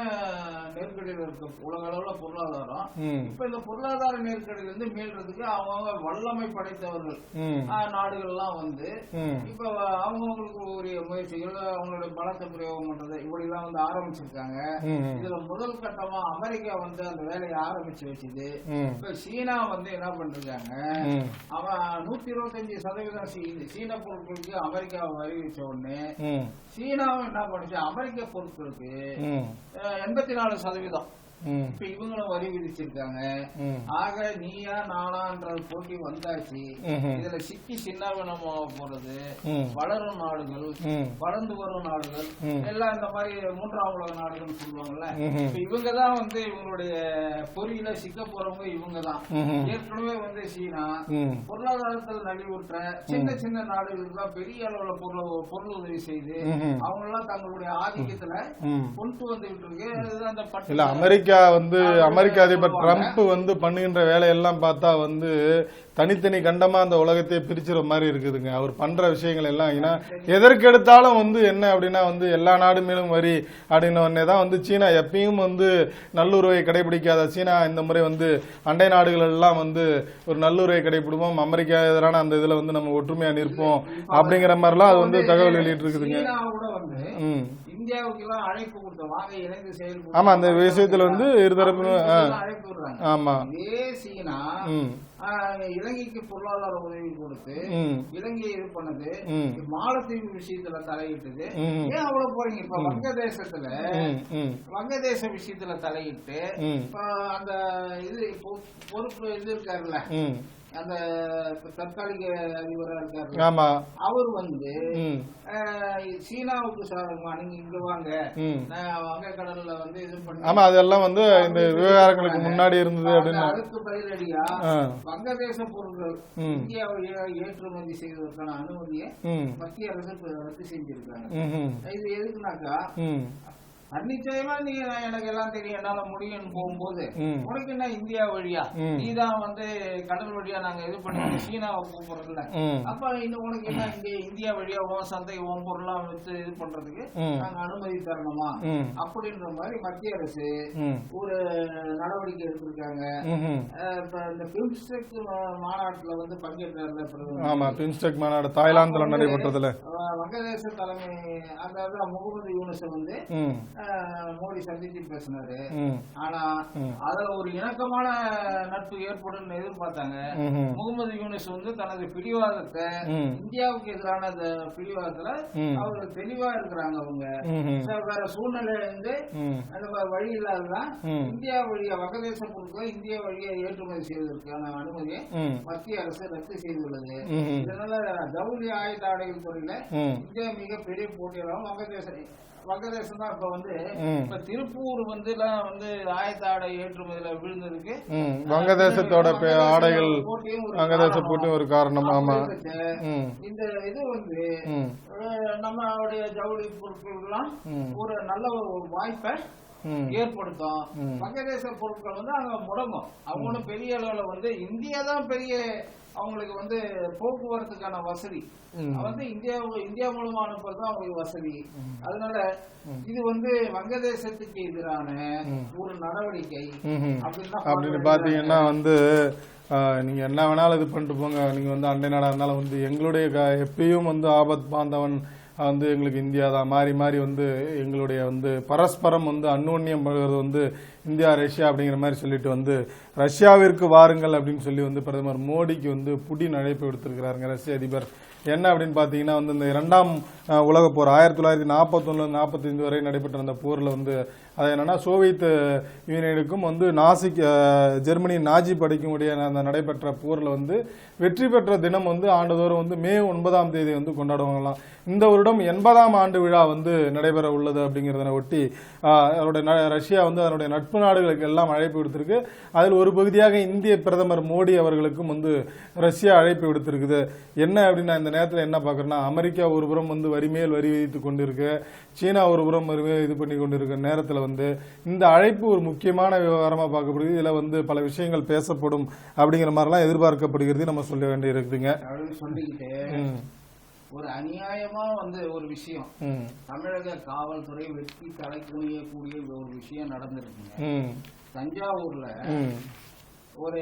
Speaker 2: நெருக்கடியில் இருக்கு உலக அளவுல பொருளாதாரம். இப்ப இந்த பொருளாதார நெருக்கடியில இருந்து மீள்றதுக்கு அவங்க வல்லமை படைத்தவர்கள் நாடுகள் எல்லாம் வந்து இப்ப அவங்களுக்கு உரிய முயற்சிகள், அவங்களுடைய பலத்தை பிரயோகம் பண்றது இப்படிலாம் வந்து ஆரம்பிச்சிருக்காங்க. இதுல முதல் கட்டமா அமெரிக்கா வந்து அந்த வேலையை ஆரம்பிச்சு வச்சுது. இப்ப சீனா வந்து என்ன பண்றாங்க, அவன் 125% சீன பொருட்களுக்கு அமெரிக்கா வரி வச்ச உடனே சீனாவும் என்ன பண்ணுச்சு, அமெரிக்க பொருட்களுக்கு 84% இப்ப இவங்களும் வரி விதிச்சிருக்காங்க. ஆக நீயா நானான்ற போட்டி வந்தாச்சு. இதுல சிக்கி சின்னவனமா போறது வளரும் நாடுகள், வளர்ந்து வரும் நாடுகள் எல்லாம் இந்த மாதிரி 3ஆம் உலக நாடுகள் சொல்லுவாங்கல்ல. இப்ப இவங்கதான் வந்து இவங்களுடைய பொறியில சிக்க போறவங்க இவங்கதான். ஏற்கனவே வந்து சீனா பொருளாதாரத்தில் நலிவுற்ற சின்ன சின்ன நாடுகளுக்கு தான் பெரிய அளவுல பொருள் உதவி செய்து அவங்க எல்லாம் தங்களுடைய ஆதிக்கத்துல கொண்டு வந்துகிட்டு இருக்கு. அந்த
Speaker 1: அமெரிக்கா வந்து அமெரிக்க அதிபர் ட்ரம்ப் வந்து பண்ணுகின்ற வேலையெல்லாம் பார்த்தா வந்து தனித்தனி கண்டமா அந்த உலகத்தையே பிரிச்சுற மாதிரி இருக்குதுங்க. அவர் பண்ற விஷயங்கள் எல்லாம் ஏன்னா எதற்கெடுத்தாலும் வந்து என்ன அப்படின்னா வந்து எல்லா நாடு மேலும் வரி அப்படின்னே தான் வந்து சீனா எப்பயும் வந்து நல்லுறவை கடைபிடிக்காத சீனா இந்த முறை வந்து அண்டை நாடுகள் எல்லாம் வந்து ஒரு நல்லுறவை கடைபிடிப்போம், அமெரிக்கா எதிரான அந்த இதுல வந்து நம்ம ஒற்றுமையா நிற்போம் அப்படிங்கிற மாதிரிலாம் அது வந்து தகவல் வெளியிட்டு இருக்குதுங்க.
Speaker 2: இந்தியாவுக்கு எல்லாம் அழைப்பு கொடுத்தோம், வாங்க இணைந்து செயல்படுவோம்.
Speaker 1: ஆமா, அந்த விஷயத்துல வந்து இருதரப்பு
Speaker 2: அழைப்பு விடுறாங்க.
Speaker 1: ஆமா,
Speaker 2: இதே சீனா இலங்கைக்கு பொருளாதார உதவி கொடுத்து இலங்கையை இது பண்ணது, மாலத்தீவு விஷயத்துல தலையிட்டது. ஏன் அவ்வளவு போறீங்க? இப்ப வங்கதேச விஷயத்துல தலையிட்டு அந்த இது பொறுப்பு இது இருக்காருல்ல, அந்த தற்காலிக அதிபரா இருக்காரு, அவர் வந்து சீனாவுக்கு சாதகமா நீங்க இங்க வாங்க, வங்க கடல்ல வந்து இது பண்ணி
Speaker 1: ஆமா அதெல்லாம் வந்து இந்த விவகாரங்களுக்கு முன்னாடி இருந்தது அப்படின்னு
Speaker 2: அதுக்கு பதிலடியா வங்கதேச பொருட்கள் இந்தியாவை ஏற்றுமதி செய்வதற்கான அனுமதியை மத்திய அரசு ரத்து செஞ்சிருக்காங்க. இது எதுக்குனாக்கா நிச்சயமா நீங்க எனக்கு எல்லாம் தெரியும் என்னால முடியும்னு போகும்போது உனக்கு என்ன இந்தியா வழியா நீதான் வந்து கடல் வழியா நாங்க இது பண்ணி சீனாவை கூப்பிடுறதுல, அப்ப இன்னும் உனக்கு என்ன இந்தியா வழியா உன் சந்தை உன் பொருளாம் வச்சு இது பண்றதுக்கு நாங்க அனுமதி தரணுமா அப்படின்ற மாதிரி மத்திய அரசு ஒரு நடவடிக்கை எடுத்திருக்காங்க. இப்ப இந்த பிம்ஸ்டெக் மாநாட்டுல வந்து பங்கேற்ற
Speaker 1: பிம்ஸ்டெக் மாநாடு தாய்லாந்துல நடைபெற்றதுல
Speaker 2: வங்கதேச தலைமை அந்த முகமது யூனுஸ வந்து மோடி சந்திச்சு பேசினாரு. ஆனா அதுல ஒரு இணக்கமான நட்பு ஏற்படும் எதிர்பார்த்தாங்க. முகமது யூனுஸ் வந்து தனது பிடிவாதத்தை இந்தியாவுக்கு எதிரான பிடிவாதத்துல அவர்கள் தெளிவா இருக்கிறாங்க. அவங்க வேற சூழ்நிலை வந்து அந்த வழி இல்லாததான் இந்தியா வழியா வங்கதேச பொருட்களை இந்தியா வழியா ஏற்றுமதி செய்வதற்கான அனுமதியை மத்திய அரசு ரத்து செய்துள்ளது. இதனால ஜவுளி ஆயுத ஆடைகள் துறையில இந்தியா மிகப்பெரிய போட்டியாளரும் வங்கதேசம் தான். இப்ப வந்து இப்ப திருப்பூர் வந்து ஆயத்த ஆடை ஏற்றுமதியில விழுந்ததுக்கு
Speaker 1: வங்கதேசத்தோட ஆடைகள் வங்கதேச போட்டியும் ஒரு காரணம். ஆமா,
Speaker 2: இந்த இது வந்து நம்மளுடைய ஜவுளி பொருட்கள் எல்லாம் ஒரு நல்ல ஒரு வாய்ப்பை ஏற்படுத்தும். வங்கதேச பொருட்கள் வந்து அங்க முடங்கும். அவங்க ஒன்றும் பெரிய அளவுல வந்து இந்தியா தான் பெரிய அவங்களுக்கு வந்து போக்குவரத்துக்கான வசதி வந்து இந்தியா மூலமா அனுப்புறதுதான் அவங்களுக்கு வசதி. அதனால இது வந்து வங்கதேசத்துக்கு எதிரான ஒரு நடவடிக்கை
Speaker 1: அப்படின்னு பாத்தீங்கன்னா வந்து நீங்க என்ன வேணாலும் இது பண்ணிட்டு போங்க. நீங்க வந்து அண்டை நாடா இருந்தாலும் வந்து எங்களுடைய எப்பயும் வந்து ஆபத் பாந்தவன் வந்து எங்களுக்கு இந்தியா தான். மாறி மாறி வந்து எங்களுடைய வந்து பரஸ்பரம் வந்து அந்யோன்யம் படுகிறது வந்து இந்தியா ரஷ்யா அப்படிங்கிற மாதிரி சொல்லிட்டு வந்து ரஷ்யாவிற்கு வாருங்கள் அப்படின்னு சொல்லி வந்து பிரதமர் மோடிக்கு வந்து புடின் அழைப்பு விடுத்திருக்கிறாருங்க ரஷ்ய அதிபர். என்ன அப்படின்னு பாத்தீங்கன்னா வந்து இந்த 2ஆம் உலக போர் 1941-45 வரை நடைபெற்ற அந்த போர்ல வந்து அது என்னன்னா சோவியத் யூனியனுக்கும் வந்து ஜெர்மனி நாஜி படைக்கும் இடையே அந்த நடைபெற்ற போர்ல வந்து வெற்றி பெற்ற தினம் வந்து ஆண்டுதோறும் வந்து மே 9ஆம் தேதி வந்து கொண்டாடுவாங்களாம். இந்த வருடம் 80ஆம் ஆண்டு விழா வந்து நடைபெற உள்ளது அப்படிங்கறத ஒட்டி ரஷ்யா வந்து அதனுடைய நட்பு நாடுகளுக்கு எல்லாம் அழைப்பு விடுத்திருக்கு. அதில் ஒரு பகுதியாக இந்திய பிரதமர் மோடி அவர்களுக்கும் வந்து ரஷ்யா அழைப்பு விடுத்திருக்குது. என்ன அப்படின்னா இந்த நேரத்தில் என்ன பாக்குறேன்னா அமெரிக்கா ஒரு புறம் வந்து வரிமேல் வரி விதித்து கொண்டிருக்கு, சீனா ஒரு புறம் வரிமேல் இது பண்ணி கொண்டிருக்க நேரத்தில் வந்து இந்த அழைப்பு ஒரு முக்கியமான விவகாரமா பார்க்கப்படுது. இதுல வந்து பல விஷயங்கள் பேசப்படும் அப்படிங்கிற மாதிரிலாம் எதிர்பார்க்கப்படுகிறது. நம்ம சொல்ல வேண்டி இருக்குதுங்க.
Speaker 2: ஒரு அநியாயமா வந்து ஒரு விஷயம் தமிழக காவல்துறை வெற்றி தலை குனியக்கூடிய ஒரு விஷயம் நடந்திருக்குங்க. தஞ்சாவூர்ல ஒரு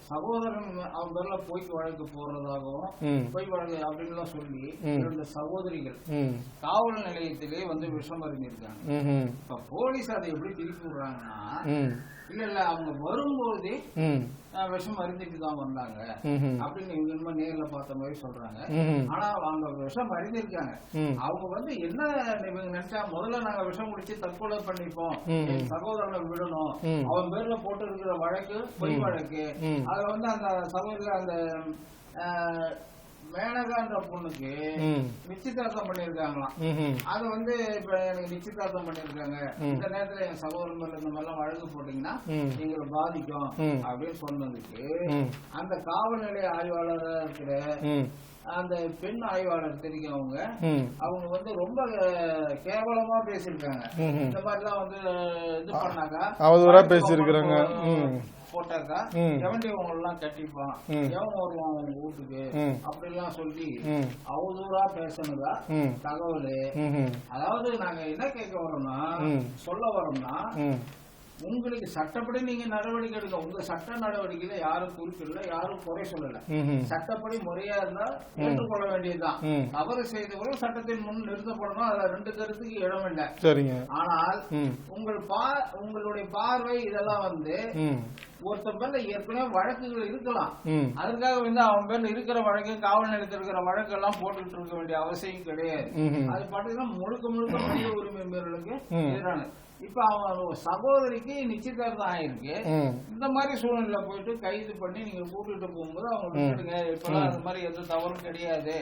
Speaker 2: சகோதரன் அவன் பேர்ல பொய் வழக்கு போடுறதாகவும் பொய் வழக்கு அப்படின்னு சொல்லி 2 சகோதரிகள் காவல் நிலையத்திலே வந்து விஷம் அறிஞ்சிருக்காங்க. இப்ப போலீஸ் அதை எப்படி திருப்பி விடுறாங்கன்னா இல்ல அவங்க வரும்போதே விஷம் அறிஞ்சிட்டு தான் வந்தாங்க அப்படின்னு இவங்க நேர்ல பார்த்த மாதிரி சொல்றாங்க. ஆனா அவங்க விஷம் அறிஞ்சிருக்காங்க. அவங்க வந்து என்ன இவங்க நினைச்சா முதல்ல நாங்க விஷம் குடிச்சு தற்கொலை பண்ணிப்போம், சகோதரனை விடணும், அவன் பேர்ல போட்டு இருக்கிற வழக்கு பொய் வழக்கு. அதுல வந்து அந்த சகோதரர் அந்த மேனகான்ற பொண்ணுக்கு நிச்சயதார்த்தம் பண்ணிருக்காங்களாம். அது வந்து இப்ப எனக்கு நிச்சயதார்த்தம் பண்ணிருக்காங்க, இந்த நேரத்துல என் சகோதரன் மேல இந்த மாதிரிலாம் வழக்கு போட்டீங்கன்னா எங்களை பாதிக்கும் அப்படின்னு சொன்னதுக்கு அந்த காவல் நிலைய ஆய்வாளராக இருக்கிற அந்த பெண் ஆய்வாளர் தெரியும் அவங்க வந்து ரொம்ப கேவலமா பேசிருக்காங்க. இந்த மாதிரிலாம் வந்து இது பண்ணாக்கா
Speaker 1: அவதூறா பேசிருக்காங்க.
Speaker 2: போட்டாக்கா எவன்டி அவங்க எல்லாம் கட்டிப்பான், எவன் வருவான் அவங்க வீட்டுக்கு அப்படிலாம் சொல்லி அவதூறா பேசணுதா தகவல். அதாவது நாங்க என்ன கேட்க வரோம்னா சொல்ல வரோம்னா உங்களுக்கு சட்டப்படி நீங்க நடவடிக்கை எடுக்க. உங்க சட்ட நடவடிக்கையில யாரும் குறிப்பிடல, யாரும் குறை சொல்லல. சட்டப்படி முறையா இருந்தா ஏற்றுக்கொள்ள வேண்டியதுதான். தவறு செய்தவர்கள் சட்டத்தின் முன் நிறுத்தப்படணும். அதுல 2 கருத்துக்கு இடம் இல்லை. சரிங்க. ஆனால் உங்களுடைய பார்வை இதெல்லாம் வந்து ஒருத்தர் பேர்ல ஏற்கனவே வழக்குகள் இருக்கலாம். அதற்காக வந்து அவன் பேர்ல இருக்கிற வழக்கு காவல் நிலையத்தில் இருக்கிற வழக்கு எல்லாம் போட்டுட்டு இருக்க வேண்டிய அவசியம் கிடையாது. அது பாத்தீங்கன்னா முழுக்க மனித உரிமை மீறலுக்கு எதிரான. இப்ப அவன் சகோதரிக்கு நிச்சயதார்த்தம் ஆயிருக்கு. இந்த மாதிரி சூழ்நிலை போயிட்டு கைது பண்ணி நீங்க கூட்டிட்டு போகும்போது அவங்க விட்டுடுங்க, இப்பெல்லாம் அது மாதிரி எந்த தவறும் கிடையாது,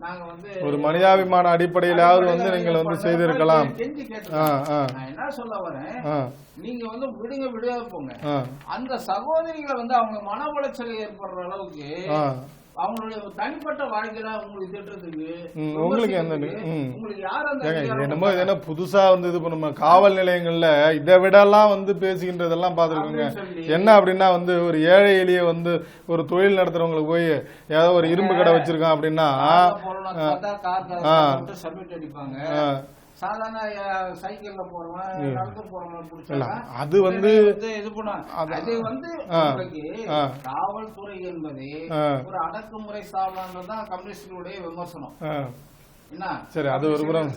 Speaker 2: நாங்க வந்து ஒரு மனிதாபிமான அடிப்படையிலாவது வந்து நீங்கள் வந்து செய்திருக்கலாம் கெஞ்சி கேட்டு. நான் என்ன சொல்ல வரேன், நீங்க வந்து விடுங்க போங்க. அந்த சகோதரிகளை வந்து அவங்க மன உளைச்சல் ஏற்படுற அளவுக்கு அவங்களுடைய தனிப்பட்ட வாழ்க்கையில உங்களுக்கு திட்டத்துக்கு உங்களுக்கு என்னமோ என்ன புதுசா வந்து இது பண்ணுமா காவல் நிலையங்கள்ல இதை விட எல்லாம் வந்து பேசுகின்றதெல்லாம் பாத்துருக்கோங்க. என்ன அப்படின்னா வந்து ஒரு ஏழை எளிய வந்து ஒரு தொழில் நடத்துறவங்களுக்கு போய் ஏதாவது ஒரு இரும்பு கடை வச்சிருக்கான் அப்படின்னா சப்மிட் அடிப்பாங்க. சாதாரண சைக்கிள்ல போறவன் நடந்து போறவன் பிடிச்சா அது வந்து இது பண்ணுவாங்க. அது வந்து காவல்துறை என்பது ஒரு அடக்குமுறை சாதனம்தான் கம்யூனிஸ்டுடைய விமர்சனம். சரி, அது ஒரு புறம்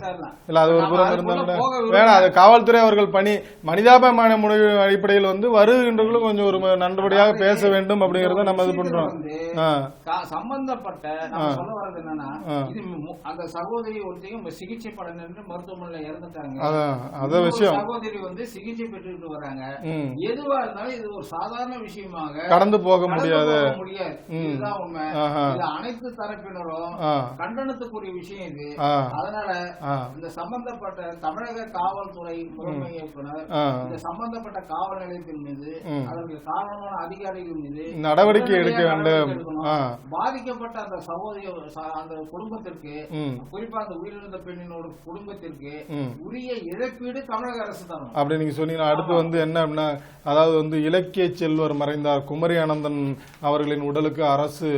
Speaker 2: இல்ல, அது ஒரு புறம் இருந்தாலும் வேணாம். அது காவல்துறை அவர்கள் பணி மனிதாபிமான முடிவு அடிப்படையில் வந்து வருகின்றவர்களும் கொஞ்சம் ஒரு நல்லபடியாக பேச வேண்டும் அப்படிங்கறத நம்ம இது பண்றோம். சம்பந்தப்பட்ட நம்ம சொல்ல வர்றது என்னன்னா, இது அந்த சகோதரி ஒருத்தையும் சிகிச்சை படம் நின்று மருத்துவமனையில இறந்துட்டாங்க. அத விஷயம் சகோதரி வந்து சிகிச்சை பெற்றுட்டு வராங்க. எதுவா இருந்தாலும் இது ஒரு சாதாரண விஷயமாக கடந்து போக முடியாது. இதுதான் உண்மை. இது அனைத்து தரப்பினரும் கண்டனத்துக்குரிய விஷயம். இது இருக்கு. அதனால இந்த சம்பந்தப்பட்ட தமிழக காவல்துறை முதன்மை இயக்குனர் இந்த சம்பந்தப்பட்ட காவல் நிலையத்தின் மீது அதற்கு காரணமான அதிகாரிகள் மீது
Speaker 1: நடவடிக்கை எடுக்க வேண்டும்.
Speaker 2: பாதிக்கப்பட்ட அந்த சகோதரி அந்த குடும்பத்திற்கு, குறிப்பா அந்த உயிரிழந்த பெண்ணினோட குடும்பத்திற்கு உரிய இழப்பீடு தமிழக அரசு தரும்
Speaker 1: அப்படி நீங்க சொன்னீங்கன்னா அடுத்து வந்து என்ன அப்படின்னா, அதாவது வந்து இலக்கிய செல்வர் மறைந்தார் குமரி அனந்தன் அவர்களின் உடலுக்கு அரசு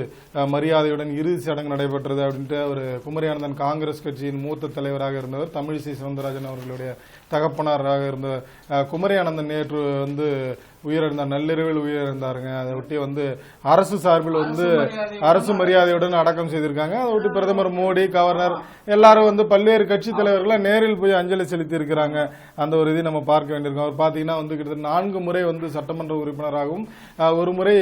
Speaker 1: மரியாதையுடன் இறுதி சடங்கு நடைபெற்றது அப்படின்ட்டு ஒரு குமரி அனந்தன் காங்கிரஸ் கட்சியின் மூத்த தலைவராக இருந்தவர், தமிழிசை சவுந்தரராஜன் அவர்களுடைய தகப்பனாராக இருந்த குமரி அனந்தன் நேற்று வந்து உயிரிழந்தார், நள்ளிரவில் உயிரிழந்தாருங்க. அதை ஒட்டி வந்து அரசு சார்பில் வந்து அரசு மரியாதையுடன் அடக்கம் செய்திருக்காங்க. அதை ஒட்டி பிரதமர் மோடி, கவர்னர் எல்லாரும் வந்து பல்வேறு கட்சி தலைவர்களை நேரில் போய் அஞ்சலி செலுத்தி இருக்கிறாங்க. அந்த ஒரு இதை நம்ம பார்க்க வேண்டியிருக்கோம். அவர் பாத்தீங்கன்னா வந்து கிட்டத்தட்ட 4 முறை வந்து சட்டமன்ற உறுப்பினராகவும் 1 முறை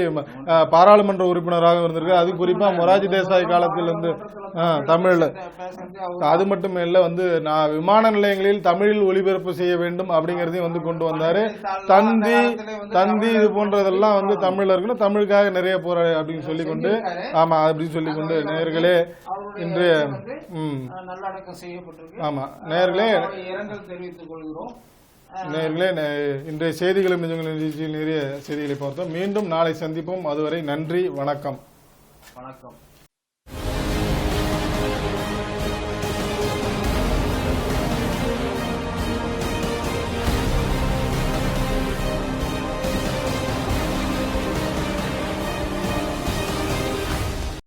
Speaker 1: பாராளுமன்ற உறுப்பினராகவும் இருந்திருக்கு. அது குறிப்பா மொராஜி தேசாய் காலத்தில் வந்து தமிழ்ல, அது மட்டும் இல்ல வந்து விமான நிலையங்களில் தமிழில் ஒளிபரப்பு செய்ய வேண்டும் அப்படிங்கறதையும் வந்து கொண்டு வந்தாரு. தந்தி இது போன்றதெல்லாம் வந்து தமிழ்ல இருக்குன்னு தமிழுக்காக நிறைய போராடு அப்படின்னு சொல்லிக்கொண்டு, ஆமா அப்படின்னு சொல்லிக்கொண்டு நேயர்களே இன்று
Speaker 2: நல்லடக்கம் செய்யப்பட்டிருக்கு.
Speaker 1: ஆமா நேயர்களே
Speaker 2: தெரிவித்துக் கொள்கிறோம்.
Speaker 1: நேயர்களே இன்றைய செய்திகளும் நிஜங்களில் நிறைய செய்திகளை பார்த்தோம். மீண்டும் நாளை சந்திப்போம். அதுவரை நன்றி, வணக்கம்.
Speaker 2: வணக்கம்.